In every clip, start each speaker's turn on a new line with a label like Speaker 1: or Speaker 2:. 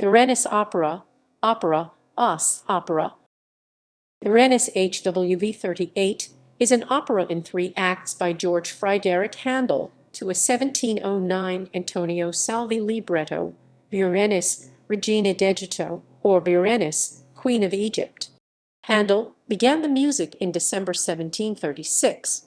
Speaker 1: Berenice Opera, Opera, Us, Opera. Berenice HWV 38 is an opera in 3 acts by George Frideric Handel to a 1709 Antonio Salvi libretto, Berenice, Regina d'Egitto, or Berenice, Queen of Egypt. Handel began the music in December 1736.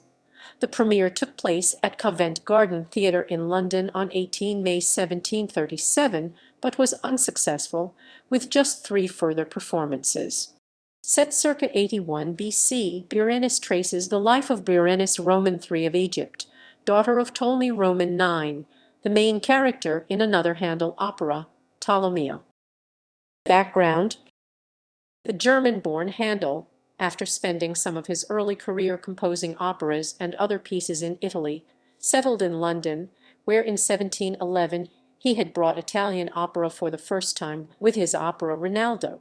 Speaker 1: The premiere took place at Covent Garden Theatre in London on 18 May 1737, but was unsuccessful, with just 3 further performances. Set circa 81 B.C., Berenice traces the life of Berenice Roman III of Egypt, daughter of Ptolemy IX, the main character in another Handel opera, Tolomeo. Background: the German-born Handel, after spending some of his early career composing operas and other pieces in Italy, settled in London, where in 1711 he had brought Italian opera for the first time with his opera Rinaldo.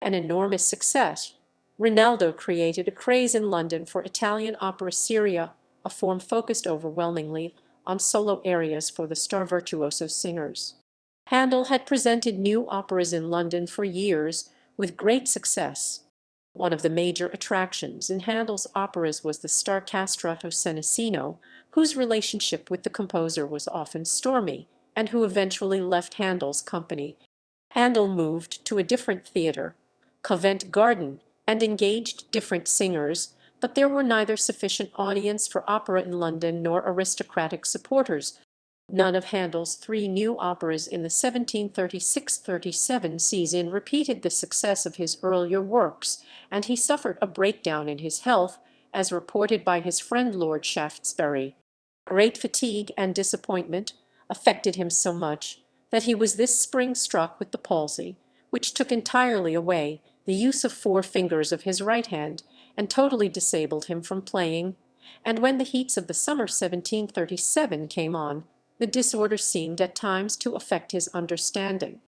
Speaker 1: An enormous success, Rinaldo created a craze in London for Italian opera seria, a form focused overwhelmingly on solo arias for the star virtuoso singers. Handel had presented new operas in London for years, with great success. One of the major attractions in Handel's operas was the star castrato Senesino, whose relationship with the composer was often stormy, and who eventually left Handel's company. Handel moved to a different theatre, Covent Garden, and engaged different singers, but there were neither sufficient audience for opera in London nor aristocratic supporters. None of Handel's 3 new operas in the 1736–37 season repeated the success of his earlier works, and he suffered a breakdown in his health, as reported by his friend Lord Shaftesbury. Great fatigue and disappointment affected him so much that he was this spring struck with the palsy, which took entirely away the use of 4 fingers of his right hand, and totally disabled him from playing, and when the heats of the summer 1737 came on, the disorder seemed at times to affect his understanding.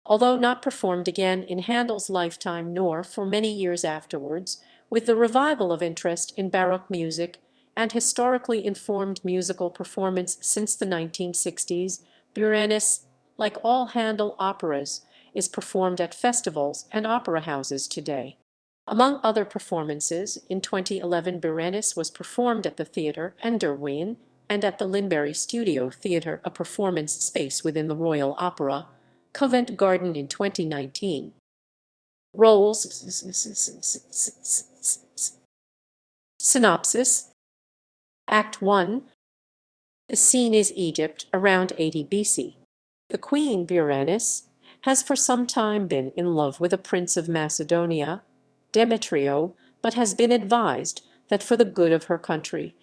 Speaker 1: Although not performed again in Handel's lifetime nor for many years afterwards, with the revival of interest in Baroque music and historically informed musical performance since the 1960s, Berenice, like all Handel operas, is performed at festivals and opera houses today. Among other performances, in 2011 Berenice was performed at the Theatre Enderween and at the Linbury Studio Theatre, a performance space within the Royal Opera, Covent Garden in 2019. Roles. Synopsis. Act 1. The scene is Egypt, around 80 BC. The Queen, Berenice, has for some time been in love with a prince of Macedonia, Demetrio, but has been advised that for the good of her country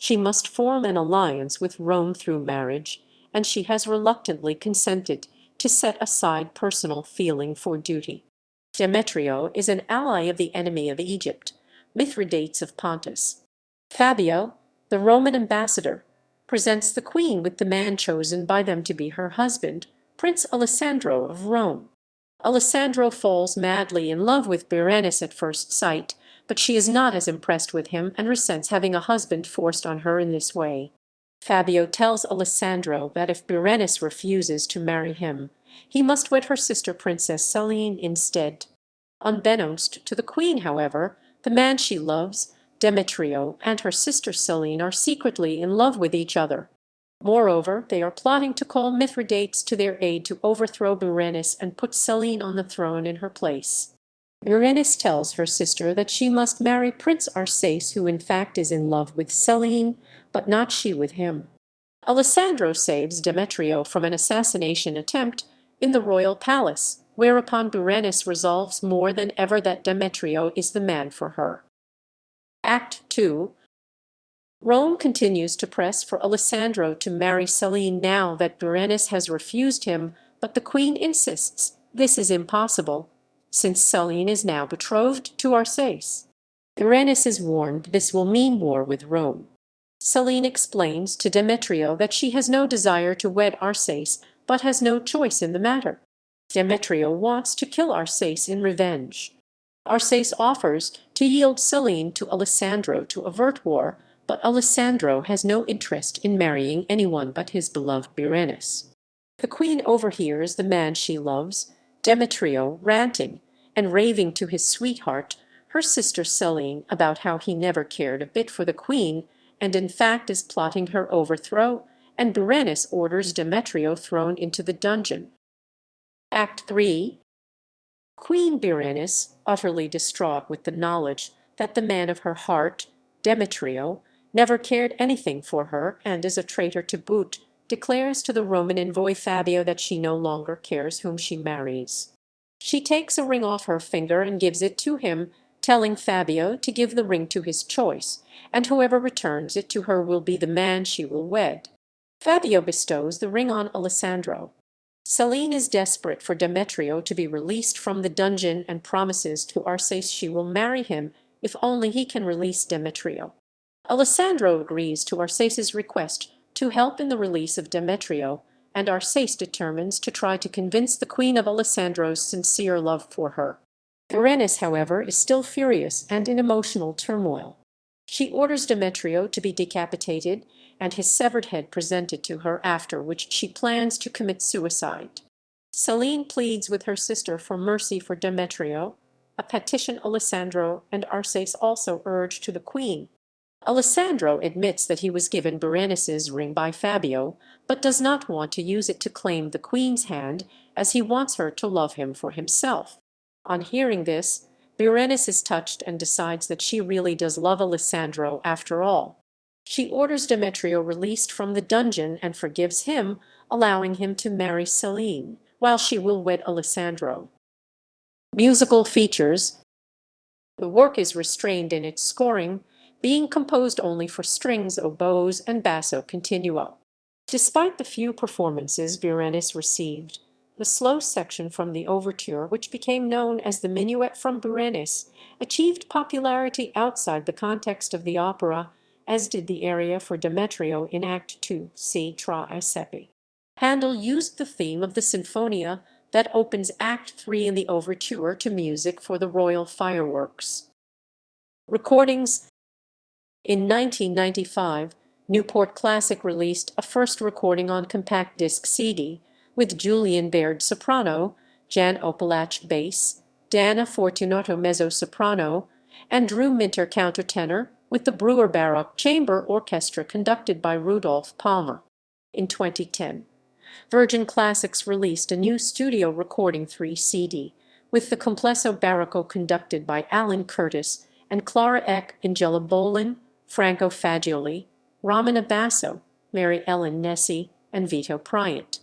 Speaker 1: she must form an alliance with Rome through marriage, and she has reluctantly consented to set aside personal feeling for duty. Demetrio is an ally of the enemy of Egypt, Mithridates of Pontus. Fabio, the Roman ambassador, presents the queen with the man chosen by them to be her husband, Prince Alessandro of Rome. Alessandro falls madly in love with Berenice at first sight, but she is not as impressed with him and resents having a husband forced on her in this way. Fabio tells Alessandro that if Berenice refuses to marry him, he must wed her sister Princess Selene instead. Unbeknownst to the queen, however, the man she loves, Demetrio, and her sister Selene are secretly in love with each other. Moreover, they are plotting to call Mithridates to their aid to overthrow Berenice and put Selene on the throne in her place. Berenice tells her sister that she must marry Prince Arsace, who in fact is in love with Selene, but not she with him. Alessandro saves Demetrio from an assassination attempt in the royal palace, whereupon Berenice resolves more than ever that Demetrio is the man for her. Act 2. Rome continues to press for Alessandro to marry Selene now that Berenice has refused him, but the queen insists this is impossible, since Selene is now betrothed to Arsace. Berenice is warned this will mean war with Rome. Selene explains to Demetrio that she has no desire to wed Arsace, but has no choice in the matter. Demetrio wants to kill Arsace in revenge. Arsace offers to yield Selene to Alessandro to avert war, but Alessandro has no interest in marrying anyone but his beloved Berenice. The queen overhears the man she loves, Demetrio ranting and raving to his sweetheart, her sister Selene, about how he never cared a bit for the queen, and in fact is plotting her overthrow, and Berenice orders Demetrio thrown into the dungeon. Act 3. Queen Berenice, utterly distraught with the knowledge that the man of her heart, Demetrio, never cared anything for her and is a traitor to boot, declares to the Roman envoy Fabio that she no longer cares whom she marries. She takes a ring off her finger and gives it to him, telling Fabio to give the ring to his choice, and whoever returns it to her will be the man she will wed. Fabio bestows the ring on Alessandro. Selene is desperate for Demetrio to be released from the dungeon and promises to Arsace she will marry him if only he can release Demetrio. Alessandro agrees to Arsace's request to help in the release of Demetrio, and Arsace determines to try to convince the queen of Alessandro's sincere love for her. Berenice, however, is still furious and in emotional turmoil. She orders Demetrio to be decapitated and his severed head presented to her, after which she plans to commit suicide. Selene pleads with her sister for mercy for Demetrio, a petition Alessandro and Arsace also urge to the queen. Alessandro admits that he was given Berenice's ring by Fabio, but does not want to use it to claim the queen's hand, as he wants her to love him for himself. On hearing this, Berenice is touched and decides that she really does love Alessandro after all. She orders Demetrio released from the dungeon and forgives him, allowing him to marry Selene, while she will wed Alessandro. Musical features. The work is restrained in its scoring, being composed only for strings, oboes, and basso continuo. Despite the few performances Berenice received, the slow section from the overture, which became known as the Minuet from Berenice, achieved popularity outside the context of the opera, as did the aria for Demetrio in Act 2, see Tra I Seppi. Handel used the theme of the Sinfonia that opens Act 3 in the overture to music for the royal fireworks. Recordings. In 1995, Newport Classic released a first recording on compact disc CD with Julian Baird soprano, Jan Opalach bass, Dana Fortunato mezzo-soprano, and Drew Minter countertenor, with the Brewer Baroque Chamber Orchestra conducted by Rudolph Palmer. In 2010, Virgin Classics released a new studio recording 3 CD with the Complesso Barocco conducted by Alan Curtis and Clara Eck, Angela Bolin, Franco Fagioli, Ramona Basso, Mary Ellen Nessie, and Vito Bryant.